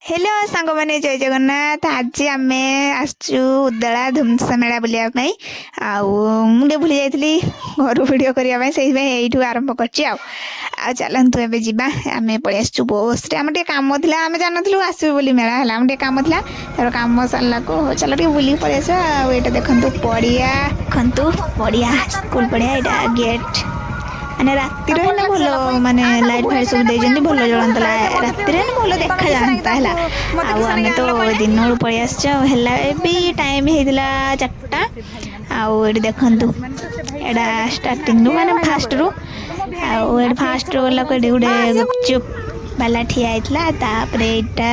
Hello सांग मैंने जय जगन्नाथ। आज आम आसचु उदला धुमसा मेला बुलाया मुझे भूली जाइली घर भिड करने से आरंभ कर चलतु एवं जावा आम पलि आसचु बस आम कम थी आम जान आसबू बोली मेला है आम कम था तर कम सरला को चल बुल पलि आस ये देखु पड़िया देखु पड़िया स्कूल पड़िया यहाँ गेट माने राति ना भल माने लाइट फाइट सब देजन भल जलता राति ना भल देखा जाता है आम तो दिन बेलू पलि आसबी टाइम होता 4टा आउ देखु एटा स्टार्टिंग रु माने फास्ट रु फास्ट रू गला गोटे गुपचुप बाला ठिया होता यहाँ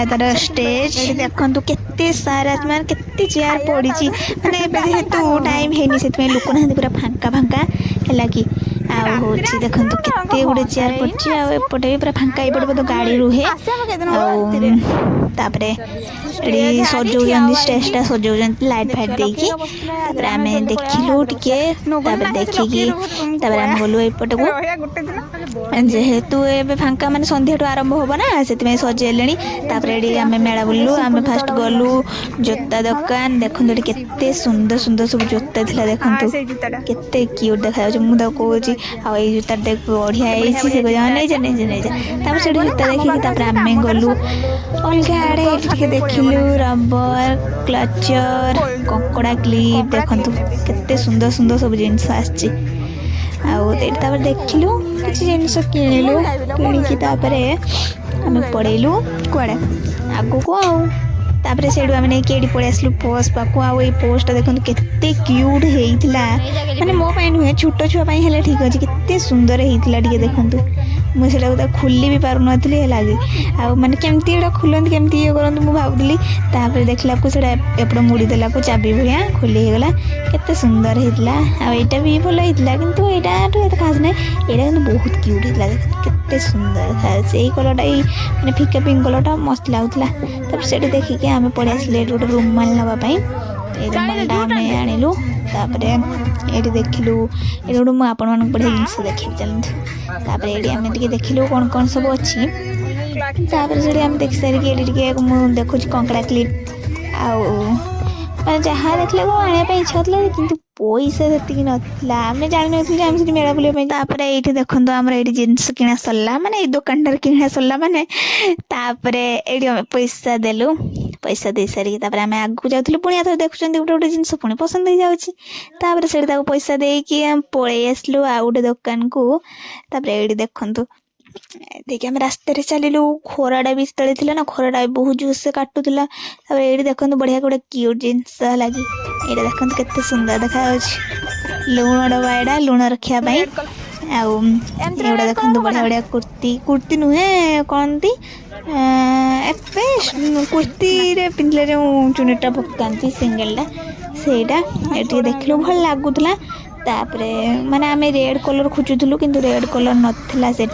तार स्टेज देखु केते सारा मान केते चेयर पड़ी माने जेहेतु टाइम है लोक ना पूरा फांका फांका है कि देखो केते गुड़े चेयर पड़े पूरा फांका एपटे बोध गाड़ी रुहे सजाऊँ स्टेजटा सजाऊँ लाइट फाइट देकी आम देखिलु टे देखिकी आम गलु एपटे को जेहेतु ए फांका मान सन्ध्या आरंभ हम ना से सजेले आम मेला बुलू आम फास्ट गलु जोता दुकान देखो केते सुंदर सुंदर सब जोता थिला देखो केते क्यूट देखा मुझे कौच जुता देख बढ़िया से नहीं जा नहीं जा से जुता देखिए आम गलु अलग आड़े देखिलु रबर क्लचर कंकड़ा क्लिप देखु केते सुंदर सुंदर सब जिनस आसची देखिलु किसी जिनस किणिलु किणिकी आम पड़ेलु कड़े आगु को तापर से आम नहीं पड़े आसलु पोस्ट पाक आई पोस्ट देखो केते क्यूट होता माने मो पाई नुहे छोट छुआ है ठीक अच्छे केते सुंदर होता टे देखु मुझे खोली भी पार नी है माने केमती खोलती केमती ये करते मुझे भावुली देखला एपट मुड़ीदेला को चाबी भाया खोली होगला केते सुंदर होता यहाँ भी भल होता कि यहाँ खास ना यहाँ बहुत क्यूट होता केते सुंदर देखा कलरटा मैंने फिका पिंक कलरटा मस्त लगुला से देखिए आम पड़े आसले गोटे रुमाल नापाई रुमाल आम आणिलु ये देखिलु ये गोटे मुझे आपण मानक बढ़िया जिनस देखी चलते ये आम देखिलु कौन कौन सब अच्छी से आम देखी सारिकी ये देखुच कंकड़ा क्लिप आ जहाँ देखले को आने इच्छा होता कि पैसा से नाला आम जान नी मेला बुलाप ये देखो आम ये जिनस किना सरला माने दुकानदार किना सरला माने ये पैसा देलु पैसा दे सारिकी आम आगू जाऊँ पुणी आथर देखुं गोटे गोटे जिनस पुणी पसंद हो जाऊँगी से पैसा देकी पलि आसलु आ गोटे दुकान को ये देखु देखिए आम रास्ते चलू खोराटा भी तले ना खोराटा भी बहुत जोर से काटुला ये देखो बढ़िया गोटे क्यूट जिनस लगी ये देखो केते सुंदर देखा लुण डबा यहाँ लुण रखापी आउटा देखो बढ़िया बढ़िया कुर्ती कुर्ती नुहे कौन ती कुर्ती पिंधले जो चुनीटा पकाती सिंगलटा सेटा ये देखिलु भल लगुला माने आम रेड कलर खोजुलु किंतु रेड कलर नाला से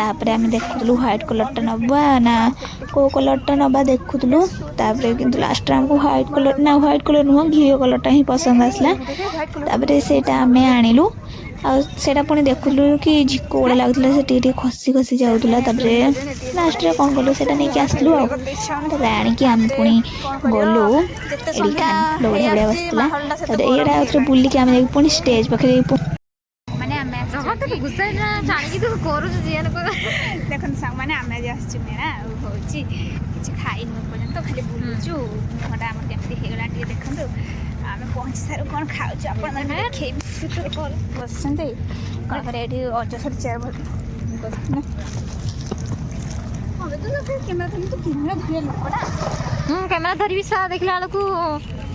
आम देखुलु व्हाइट कलरटा नवा ना को कलरटा नवा देखुलु किंतु लास्ट आमको व्हाइट कलर नुह घी कलरटा ही पसंद आसला से आम आणिलु आटा पुणी देखुलु कि झिको गुड़ा लगुला से खसी खसी जाऊला लास्ट कौन कलु से नहीं आसलु आणिकी आम पुणी गलु बढ़िया बढ़िया बसला ये बुलिक आम पुणी स्टेज पाखे देखो सांग मैंने आम आज आस मेला कि खाई पर्यटन खाली बुलुचु मुहटा आम केमती होगला देखो आम पहुँची सारू कौन खाऊँ आप बस ये अजसर चेयर कैमरा धरी सा देखला बेलू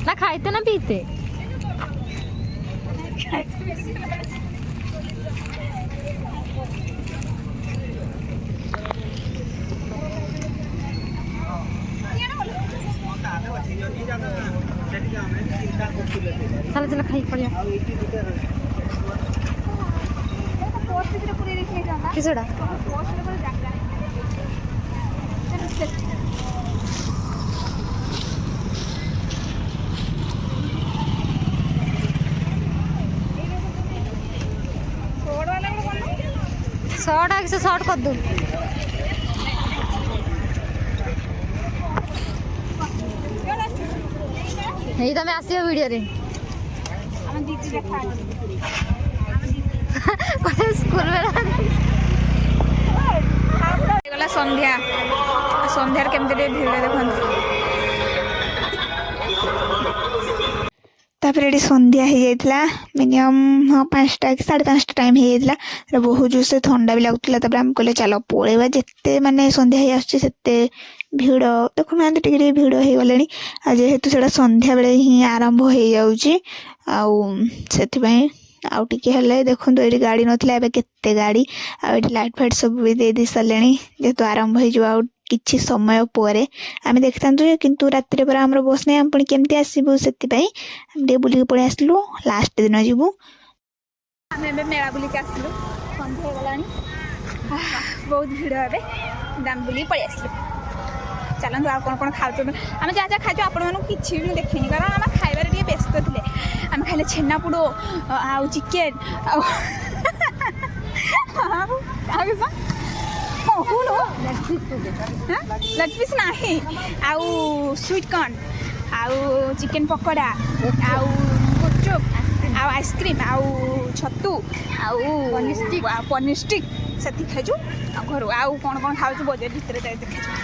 ना खाइते ना पीते चलो चलो खाई पड़िया किसड़ा शॉर्ट आगे से शॉर्ट कर दो ଏଇ ତମେ ଆସିବ ଭିଡ଼ିଓରେ ସ୍କୁଲ ଗଲା ସନ୍ଧ୍ୟା ସନ୍ଧ୍ୟାରେ କେମିତି ଟିକେ ଭିଡ଼ ଦେଖନ୍ତୁ ତାପରେ ଏଠି ସନ୍ଧ୍ୟା ହେଇଯାଇଥିଲା ମିନିମମ୍ 5ଟା କି 5:30 ଟାଇମ୍ ହେଇଯାଇଥିଲା ବହୁତ ଜୋରସେ ଥଣ୍ଡା ବି ଲାଗୁଥିଲା ତାପରେ ଆମେ କହିଲେ ଚାଲ ପଳେଇବା ଯେତେ ମାନେ ସନ୍ଧ୍ୟା ହେଇ ଆସୁଛି ସେତେ ଭିଡ଼ ଦେଖୁନାହାନ୍ତି ଟିକେ ଟିକେ ଭିଡ଼ ହେଇଗଲେଣି ଆଉ ଯେହେତୁ ସେଇଟା ସନ୍ଧ୍ୟାବେଳେ ହିଁ ଆରମ୍ଭ ହେଇଯାଉଛି ଆଉ ସେଥିପାଇଁ ଆଉ ଟିକେ ହେଲେ ଦେଖନ୍ତୁ ଏଇଠି ଗାଡ଼ି ନଥିଲା ଏବେ କେତେ ଗାଡ଼ି ଆଉ ଏଠି ଲାଇଟ୍ ଫାଇଟ୍ ସବୁ ବି ଦେଇ ସାରିଲେଣି ଯେହେତୁ ଆରମ୍ଭ ହେଇଯିବ ଆଉ କିଛି ସମୟ ପରେ ଆମେ ଦେଖିଥାନ୍ତୁ ଯେ କିନ୍ତୁ ରାତିରେ ପରା ଆମର ବସ୍ ନାହିଁ ଆମେ ପୁଣି କେମିତି ଆସିବୁ ସେଥିପାଇଁ ଆମେ ଟିକେ ବୁଲିକି ପଳେଇ ଆସିଲୁ ଲାଷ୍ଟ ଦିନ ଯିବୁ ଆମେ ଏବେ ମେଳା ବୁଲିକି ଆସିଲୁ ସନ୍ଧ୍ୟା ହେଇଗଲାଣି ବହୁତ ଭିଡ଼ ଏବେ ଆମେ ବୁଲିକି ପଳେଇ ଆସିଲୁ ଚାଲନ୍ତୁ ଆଉ କ'ଣ ଖାଉଛୁ ଆମେ ଯାହା ଯାହା ଖାଇଛୁ ଆପଣମାନଙ୍କୁ କିଛି ବି ଦେଖିନି କାରଣ ଆମେ ଖାଇବାରେ ଟିକେ ବ୍ୟସ୍ତ ଥିଲେ ଆମେ ଖାଇଲେ ଛେନାପୋଡ଼ ଆଉ ଚିକେନ ଆଉ ଲେଗ୍ ପିସ୍ ନାହିଁ ଆଉ ସ୍ୱିଟ୍ କର୍ଣ୍ଣ ଆଉ ଚିକେନ୍ ପକୋଡ଼ା ଆଉ ଗୁପଚୁପ୍ ଆଉ ଆଇସ୍କ୍ରିମ୍ ଆଉ ଛତୁ ଆଉ ପନିର ଷ୍ଟିକ୍ ସେତିକି ଖାଇଛୁ ଆଉ ଘରୁ ଆଉ କ'ଣ ଖାଉଛୁ ବଜେଟ୍ ଭିତରେ ଯାଇ ଦେଖିଛୁ